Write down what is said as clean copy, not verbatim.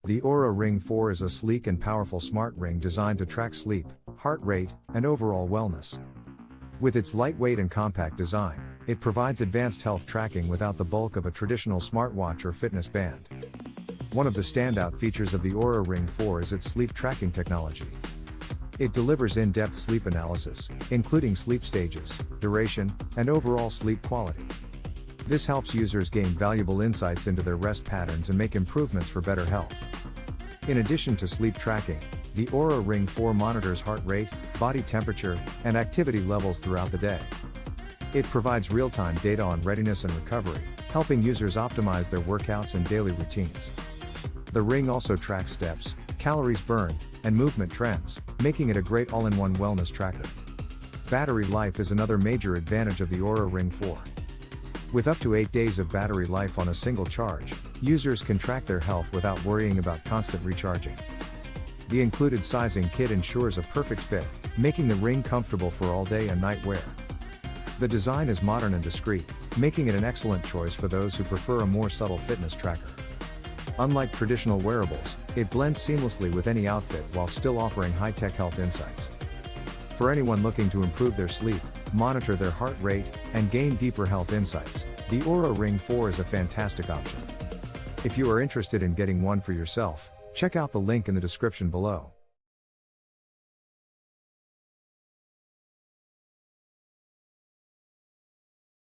The Oura Ring 4 is a sleek and powerful smart ring designed to track sleep, heart rate, and overall wellness. With its lightweight and compact design, it provides advanced health tracking without the bulk of a traditional smartwatch or fitness band. One of the standout features of the Oura Ring 4 is its sleep tracking technology. It delivers in-depth sleep analysis, including sleep stages, duration, and overall sleep quality. This helps users gain valuable insights into their rest patterns and make improvements for better health. In addition to sleep tracking, the Oura Ring 4 monitors heart rate, body temperature, and activity levels throughout the day. It provides real-time data on readiness and recovery, helping users optimize their workouts and daily routines. The ring also tracks steps, calories burned, and movement trends, making it a great all-in-one wellness tracker. Battery life is another major advantage of the Oura Ring 4. With up to 8 days of battery life on a single charge, users can track their health without worrying about constant recharging. The included sizing kit ensures a perfect fit, making the ring comfortable for all day and night wear. The design is modern and discreet, making it an excellent choice for those who prefer a more subtle fitness tracker. Unlike traditional wearables, it blends seamlessly with any outfit while still offering high-tech health insights. For anyone looking to improve their sleep, monitor their heart rate, and gain deeper health insights, the Oura Ring 4 is a fantastic option. If you are interested in getting one for yourself, check out the link in the description below.